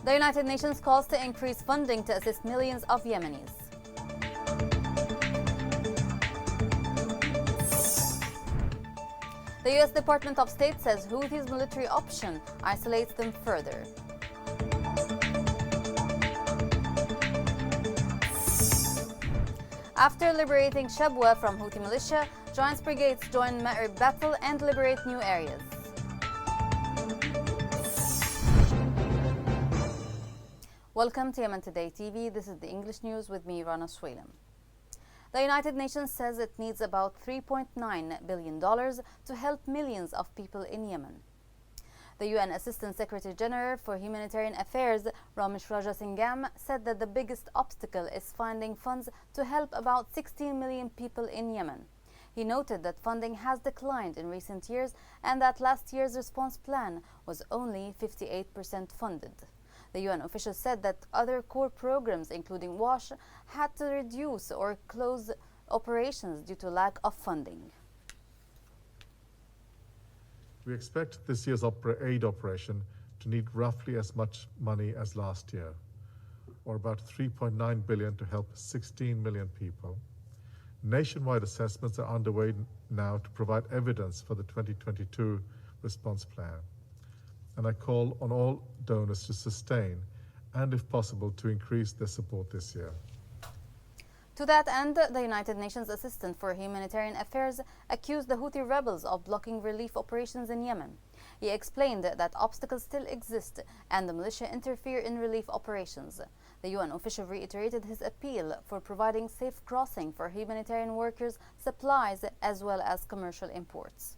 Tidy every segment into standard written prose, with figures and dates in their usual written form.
The United Nations calls to increase funding to assist millions of Yemenis. The U.S. Department of State says Houthis' military option isolates them further. After liberating Shabwa from Houthi militia, joint brigades join Ma'rib battle and liberate new areas. Welcome to Yemen Today TV. This is the English news with me, Rana Swalim. The United Nations says it needs about $3.9 billion to help millions of people in Yemen. The UN Assistant Secretary General for Humanitarian Affairs, Ramesh Rajasingam, said that the biggest obstacle is finding funds to help about 16 million people in Yemen. He noted that funding has declined in recent years and that last year's response plan was only 58% funded. The UN official said that other core programs, including WASH, had to reduce or close operations due to lack of funding. We expect this year's aid operation to need roughly as much money as last year, or about $3.9 billion to help 16 million people. Nationwide assessments are underway now to provide evidence for the 2022 response plan. And I call on all donors to sustain and, if possible, to increase their support this year. To that end, the United Nations Assistant for Humanitarian Affairs accused the Houthi rebels of blocking relief operations in Yemen. He explained that obstacles still exist and the militia interfere in relief operations. The UN official reiterated his appeal for providing safe crossing for humanitarian workers, supplies, as well as commercial imports.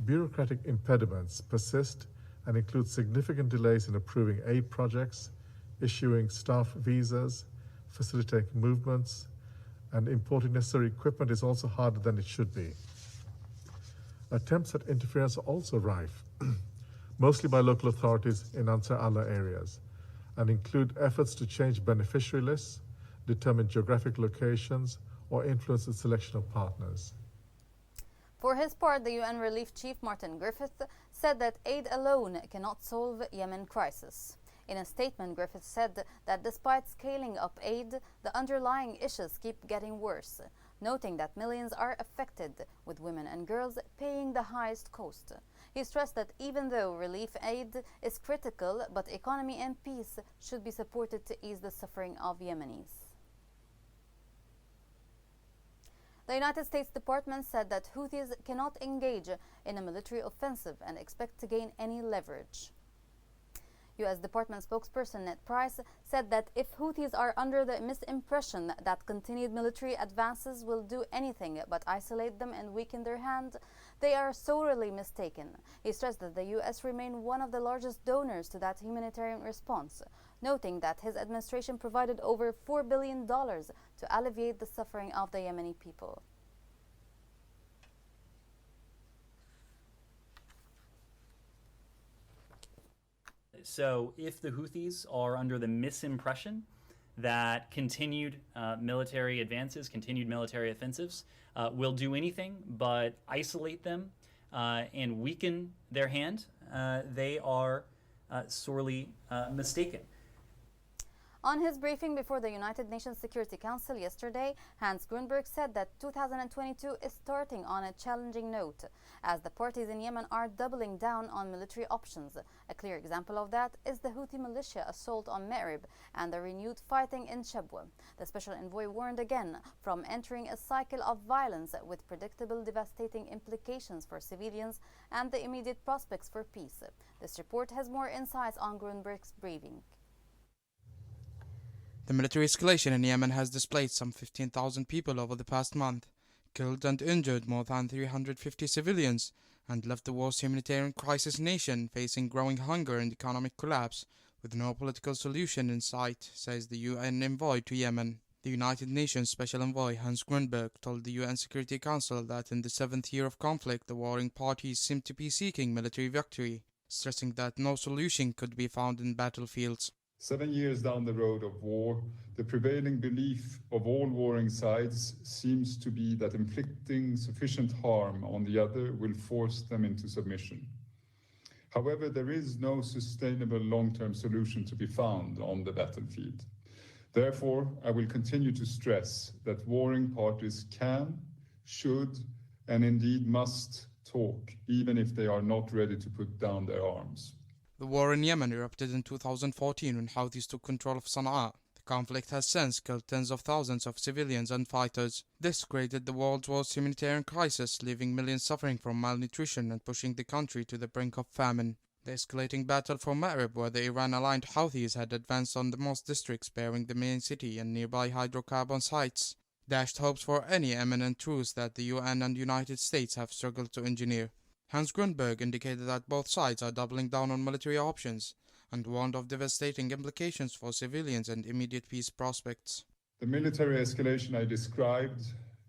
Bureaucratic impediments persist and include significant delays in approving aid projects, issuing staff visas, facilitating movements, and importing necessary equipment is also harder than it should be. Attempts at interference are also rife, mostly by local authorities in Ansar Allah areas, and include efforts to change beneficiary lists, determine geographic locations, or influence the selection of partners. For his part, the UN Relief Chief Martin Griffiths said that aid alone cannot solve Yemen crisis. In a statement, Griffiths said that despite scaling up aid, the underlying issues keep getting worse, noting that millions are affected, with women and girls paying the highest cost. He stressed that even though relief aid is critical, but economy and peace should be supported to ease the suffering of Yemenis. The United States Department said that Houthis cannot engage in a military offensive and expect to gain any leverage. U.S. Department spokesperson Ned Price said that if Houthis are under the misimpression that continued military advances will do anything but isolate them and weaken their hand, they are sorely mistaken. He stressed that the U.S. remained one of the largest donors to that humanitarian response, noting that his administration provided over $4 billion to alleviate the suffering of the Yemeni people. So if the Houthis are under the misimpression that continued military advances, continued military offensives will do anything but isolate them and weaken their hand, they are sorely mistaken. On his briefing before the United Nations Security Council yesterday, Hans Grunberg said that 2022 is starting on a challenging note, as the parties in Yemen are doubling down on military options. A clear example of that is the Houthi militia assault on Ma'rib and the renewed fighting in Shabwa. The special envoy warned again from entering a cycle of violence with predictable devastating implications for civilians and the immediate prospects for peace. This report has more insights on Grunberg's briefing. The military escalation in Yemen has displaced some 15,000 people over the past month, killed and injured more than 350 civilians, and left the worst humanitarian crisis nation facing growing hunger and economic collapse, with no political solution in sight, says the UN envoy to Yemen. The United Nations Special Envoy Hans Grunberg told the UN Security Council that in the 7th year of conflict, the warring parties seem to be seeking military victory, stressing that no solution could be found in battlefields. 7 years down the road of war, the prevailing belief of all warring sides seems to be that inflicting sufficient harm on the other will force them into submission. However, there is no sustainable long-term solution to be found on the battlefield. Therefore, I will continue to stress that warring parties can, should, and indeed must talk, even if they are not ready to put down their arms. The war in Yemen erupted in 2014 when Houthis took control of Sana'a. The conflict has since killed tens of thousands of civilians and fighters. This created the world's worst humanitarian crisis, leaving millions suffering from malnutrition and pushing the country to the brink of famine. The escalating battle for Ma'rib, where the Iran-aligned Houthis had advanced on the most districts bearing the main city and nearby hydrocarbon sites, dashed hopes for any imminent truce that the UN and United States have struggled to engineer. Hans Grundberg indicated that both sides are doubling down on military options and warned of devastating implications for civilians and immediate peace prospects. The military escalation I described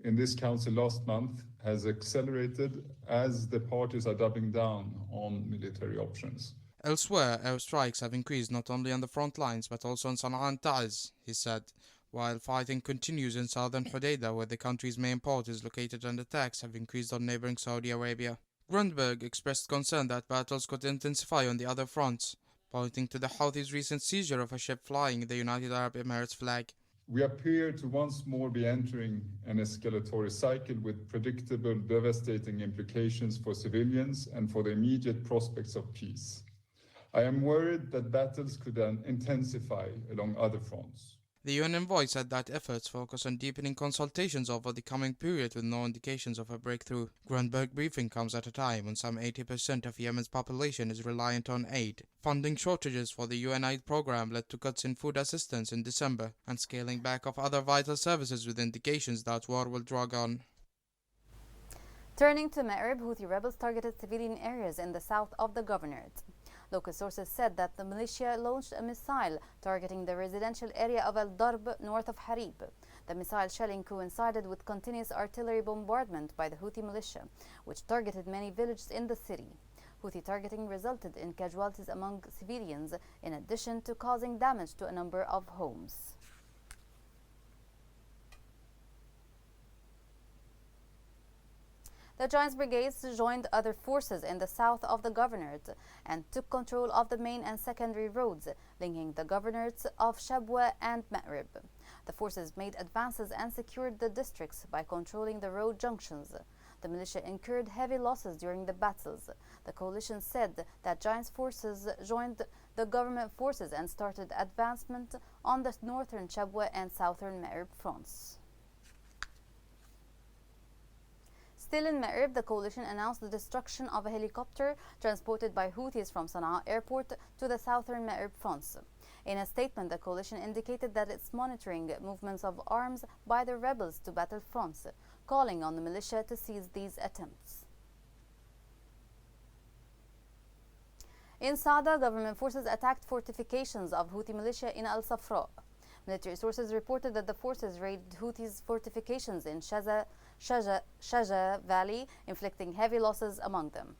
in this council last month has accelerated as the parties are doubling down on military options. Elsewhere, airstrikes have increased not only on the front lines but also in Sana'a and Taiz, he said, while fighting continues in southern Hodeidah, where the country's main port is located, and attacks have increased on neighboring Saudi Arabia. Grundberg expressed concern that battles could intensify on the other fronts, pointing to the Houthis' recent seizure of a ship flying the United Arab Emirates flag. We appear to once more be entering an escalatory cycle with predictable, devastating implications for civilians and for the immediate prospects of peace. I am worried that battles could then intensify along other fronts. The UN envoy said that efforts focus on deepening consultations over the coming period with no indications of a breakthrough. Grundberg briefing comes at a time when some 80% of Yemen's population is reliant on aid. Funding shortages for the UN aid program led to cuts in food assistance in December and scaling back of other vital services with indications that war will drag on. Turning to Ma'rib, Houthi rebels targeted civilian areas in the south of the governorate. Local sources said that the militia launched a missile targeting the residential area of Al Darb north of Harib. The missile shelling coincided with continuous artillery bombardment by the Houthi militia, which targeted many villages in the city. Houthi targeting resulted in casualties among civilians, in addition to causing damage to a number of homes. The Giants Brigades joined other forces in the south of the governorate and took control of the main and secondary roads linking the governorates of Shabwa and Ma'rib. The forces made advances and secured the districts by controlling the road junctions. The militia incurred heavy losses during the battles. The coalition said that Giants forces joined the government forces and started advancement on the northern Shabwa and southern Ma'rib fronts. Still in Ma'rib, the coalition announced the destruction of a helicopter transported by Houthis from Sana'a airport to the southern Ma'rib fronts. In a statement, the coalition indicated that it's monitoring movements of arms by the rebels to battle fronts, calling on the militia to seize these attempts. In Saada, government forces attacked fortifications of Houthi militia in Al Safra. Military sources reported that the forces raided Houthis' fortifications in Shaja Valley, inflicting heavy losses among them.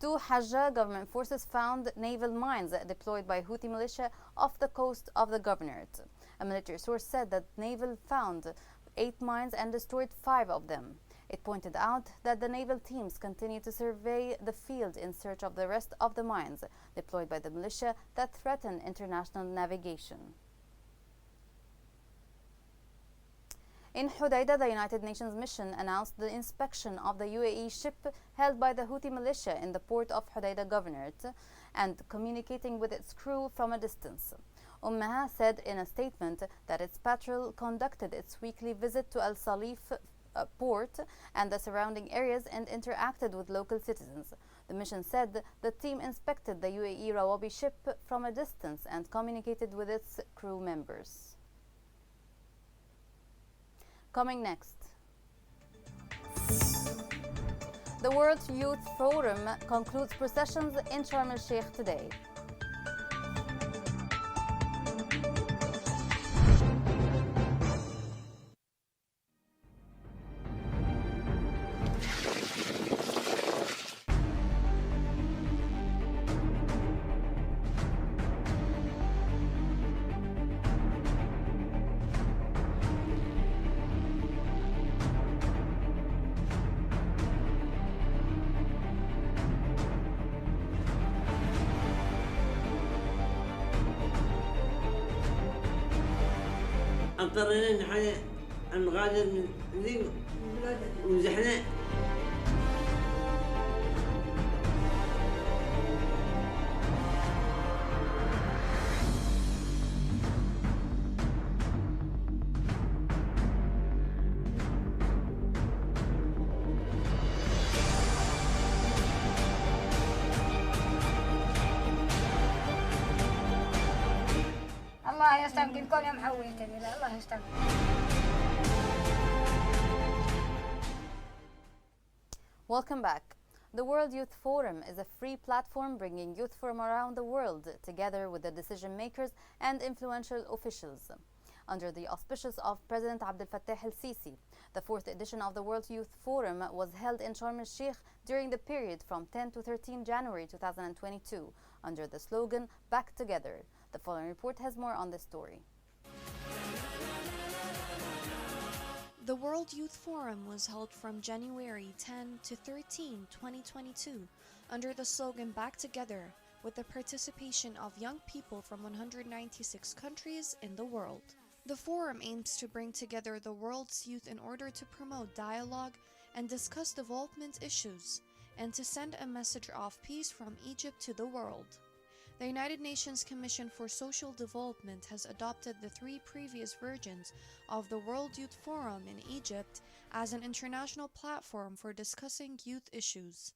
To Hajjah, government forces found naval mines deployed by Houthi militia off the coast of the governorate. A military source said that naval found 8 mines and destroyed 5 of them. It pointed out that the naval teams continue to survey the field in search of the rest of the mines deployed by the militia that threaten international navigation. In Hodeidah, the United Nations mission announced the inspection of the UAE ship held by the Houthi militia in the port of Hodeidah Governorate and communicating with its crew from a distance. Ummaha said in a statement that its patrol conducted its weekly visit to Al Salif port and the surrounding areas and interacted with local citizens. The mission said the team inspected the UAE Rawabi ship from a distance and communicated with its crew members. Coming next, the World Youth Forum concludes processions in Sharm el-Sheikh today. اضطرينا ان احنا نغادر من ذي وزحنا. الله يستنقلكم يا محويتني، لا الله يستنقل. Welcome back. The World Youth Forum is a free platform bringing youth from around the world together with the decision makers and influential officials. Under the auspices of President Abdel Fattah el-Sisi, the fourth edition of the World Youth Forum was held in Sharm el-Sheikh during the period from 10 to 13 January 2022 under the slogan Back Together. The following report has more on this story. The World Youth Forum was held from January 10 to 13, 2022, under the slogan Back Together, with the participation of young people from 196 countries in the world. The forum aims to bring together the world's youth in order to promote dialogue and discuss development issues, and to send a message of peace from Egypt to the world. The United Nations Commission for Social Development has adopted the three previous versions of the World Youth Forum in Egypt as an international platform for discussing youth issues.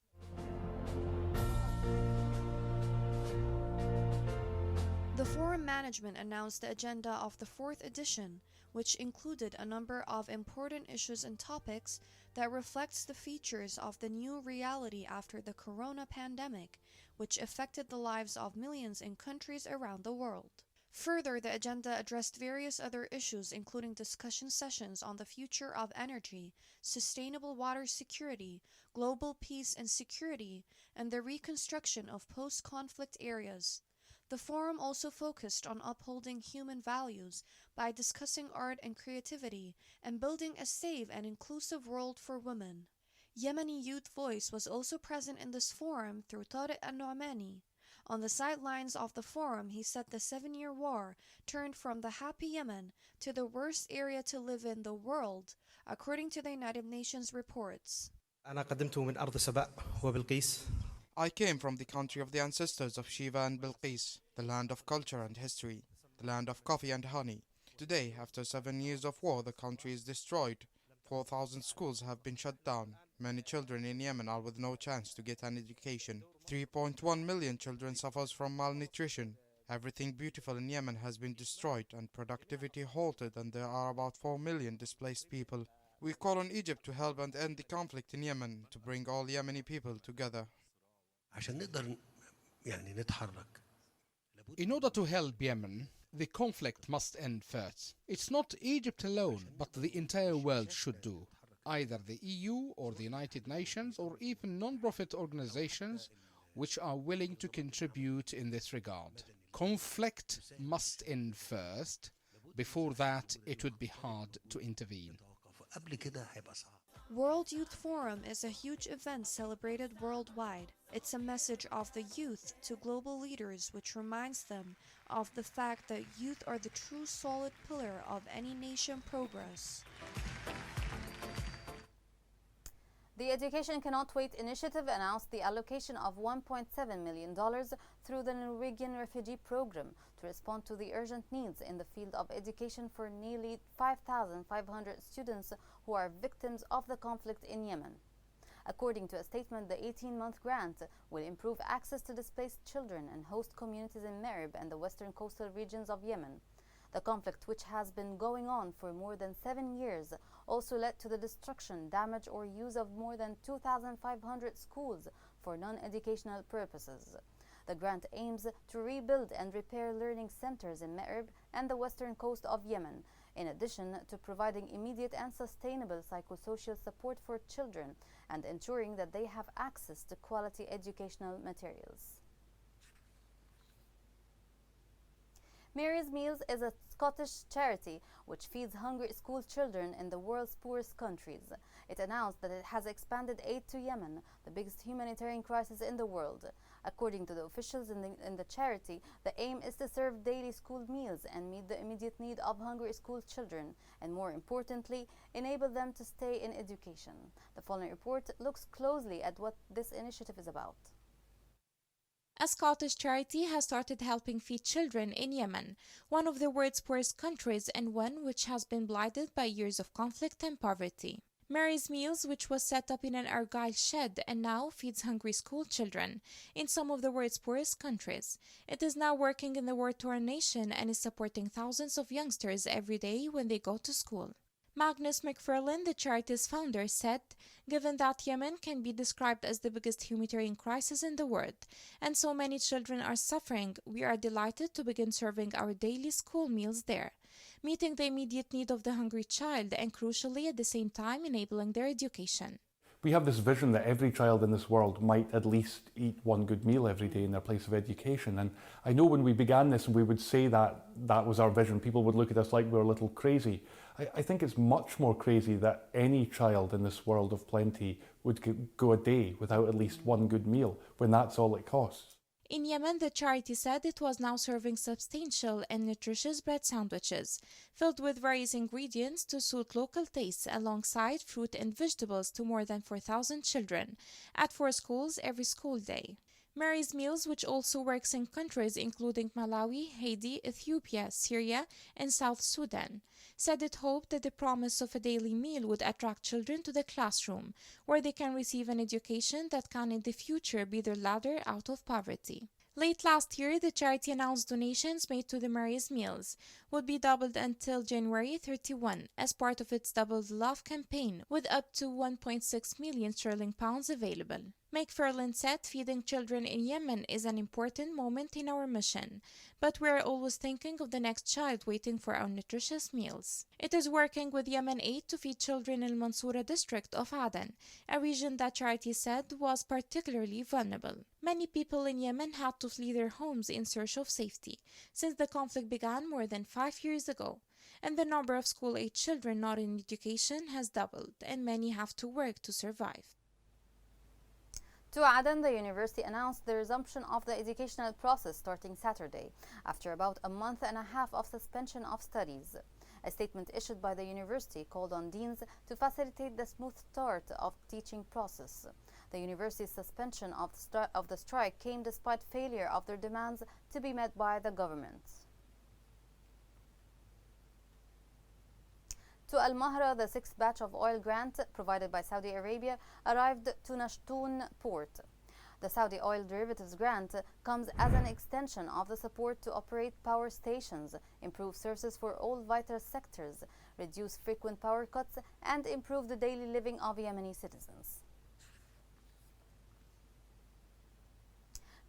The forum management announced the agenda of the fourth edition, which included a number of important issues and topics that reflects the features of the new reality after the corona pandemic, which affected the lives of millions in countries around the world. Further, the agenda addressed various other issues, including discussion sessions on the future of energy, sustainable water security, global peace and security, and the reconstruction of post-conflict areas. The forum also focused on upholding human values by discussing art and creativity and building a safe and inclusive world for women. Yemeni Youth Voice was also present in this forum through Tariq al-Nu'mani. On the sidelines of the forum, he said the 7-year war turned from the happy Yemen to the worst area to live in the world, according to the United Nations reports. أنا قدمت من أرض سبأ وبلقيس. I came from the country of the ancestors of Shiva and Bilqis, the land of culture and history, the land of coffee and honey. Today, after 7 years of war, the country is destroyed. 4,000 schools have been shut down. Many children in Yemen are with no chance to get an education. 3.1 million children suffers from malnutrition. Everything beautiful in Yemen has been destroyed and productivity halted, and there are about 4 million displaced people. We call on Egypt to help and end the conflict in Yemen, to bring all Yemeni people together. عشان نقدر نتحرك. In order to help Yemen, the conflict must end first. It's not Egypt alone, but the entire world should do. Either the EU or the United Nations or even non-profit organizations which are willing to contribute in this regard. Conflict must end first. Before that, it would be hard to intervene. قبل كده هيبقى صعب. World Youth Forum is a huge event celebrated worldwide. It's a message of the youth to global leaders, which reminds them of the fact that youth are the true solid pillar of any nation progress. The Education Cannot Wait initiative announced the allocation of $1.7 million through the Norwegian Refugee Program to respond to the urgent needs in the field of education for nearly 5,500 students who are victims of the conflict in Yemen. According to a statement, the 18-month grant will improve access to displaced children and host communities in Marib and the western coastal regions of Yemen. The conflict, which has been going on for more than 7 years, also led to the destruction, damage, or use of more than 2,500 schools for non-educational purposes. The grant aims to rebuild and repair learning centers in Marib and the western coast of Yemen, in addition to providing immediate and sustainable psychosocial support for children and ensuring that they have access to quality educational materials. Mary's Meals is a Scottish charity which feeds hungry school children in the world's poorest countries. It announced that it has expanded aid to Yemen, the biggest humanitarian crisis in the world. According to the officials in the charity, the aim is to serve daily school meals and meet the immediate need of hungry school children, and more importantly, enable them to stay in education. The following report looks closely at what this initiative is about. A Scottish charity has started helping feed children in Yemen, one of the world's poorest countries and one which has been blighted by years of conflict and poverty. Mary's Meals, which was set up in an Argyle shed and now feeds hungry school children in some of the world's poorest countries. It is now working in the war-torn nation and is supporting thousands of youngsters every day when they go to school. Magnus McFarlane, the charity's founder, said, "Given that Yemen can be described as the biggest humanitarian crisis in the world, and so many children are suffering, we are delighted to begin serving our daily school meals there, meeting the immediate need of the hungry child and, crucially, at the same time enabling their education." We have this vision that every child in this world might at least eat one good meal every day in their place of education. And I know when we began this and we would say that that was our vision, people would look at us like we were a little crazy. I think it's much more crazy that any child in this world of plenty would go a day without at least one good meal when that's all it costs. In Yemen, the charity said it was now serving substantial and nutritious bread sandwiches, filled with various ingredients to suit local tastes, alongside fruit and vegetables to more than 4,000 children at 4 schools every school day. Mary's Meals, which also works in countries including Malawi, Haiti, Ethiopia, Syria, and South Sudan, said it hoped that the promise of a daily meal would attract children to the classroom, where they can receive an education that can in the future be their ladder out of poverty. Late last year, the charity announced donations made to the Mary's Meals would be doubled until January 31 as part of its Double the Love campaign, with up to £1.6 million available. McFarlane said, "Feeding children in Yemen is an important moment in our mission, but we are always thinking of the next child waiting for our nutritious meals." It is working with Yemen Aid to feed children in Mansoura district of Aden, a region that charity said was particularly vulnerable. Many people in Yemen had to flee their homes in search of safety since the conflict began more than 5 years ago, and the number of school-age children not in education has doubled, and many have to work to survive. To Aden, the university announced the resumption of the educational process starting Saturday, after about a month and a half of suspension of studies. A statement issued by the university called on deans to facilitate the smooth start of the teaching process. The university's suspension of the strike came despite failure of their demands to be met by the government. To Al Mahra, the 6th batch of oil grant provided by Saudi Arabia arrived to Nashtun port. The Saudi oil derivatives grant comes as an extension of the support to operate power stations, improve services for all vital sectors, reduce frequent power cuts, and improve the daily living of Yemeni citizens.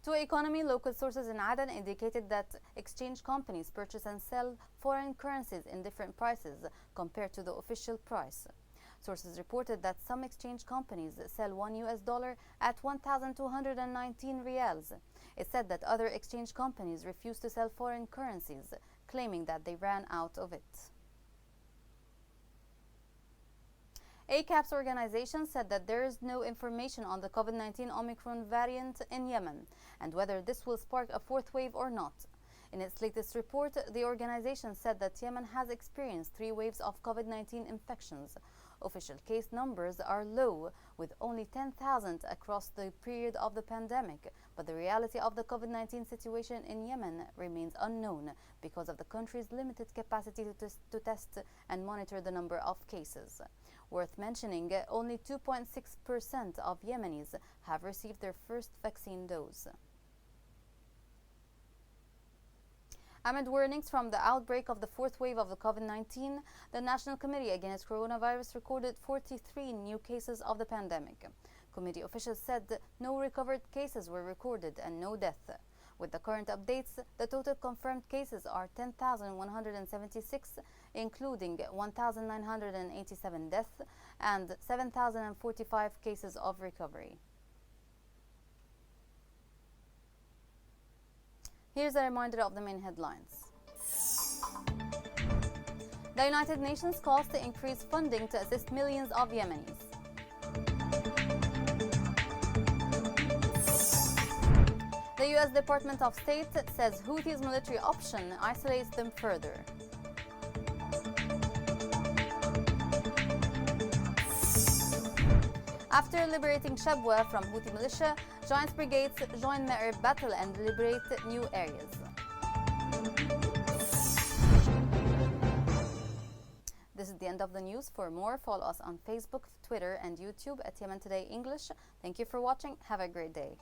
To Economy, local sources in Aden indicated that exchange companies purchase and sell foreign currencies in different prices compared to the official price. Sources reported that some exchange companies sell $1 at 1,219 riyals. It said that other exchange companies refuse to sell foreign currencies, claiming that they ran out of it. ACAP's organization said that there is no information on the COVID-19 Omicron variant in Yemen and whether this will spark a fourth wave or not. In its latest report, the organization said that Yemen has experienced 3 waves of COVID-19 infections. Official case numbers are low, with only 10,000 across the period of the pandemic, but the reality of the COVID-19 situation in Yemen remains unknown because of the country's limited capacity to test and monitor the number of cases. Worth mentioning, only 2.6% of Yemenis have received their first vaccine dose. Amid warnings from the outbreak of the 4th wave of the COVID-19, the National Committee Against Coronavirus recorded 43 new cases of the pandemic. Committee officials said no recovered cases were recorded and no death. With the current updates, the total confirmed cases are 10,176, including 1,987 deaths and 7,045 cases of recovery. Here's a reminder of the main headlines. The United Nations calls to increase funding to assist millions of Yemenis. The U.S. Department of State says Houthis' military option isolates them further. After liberating Shabwa from Houthi militia, joint brigades join Ma'rib battle and liberate new areas. This is the end of the news. For more, follow us on Facebook, Twitter, and YouTube at Yemen Today English. Thank you for watching. Have a great day.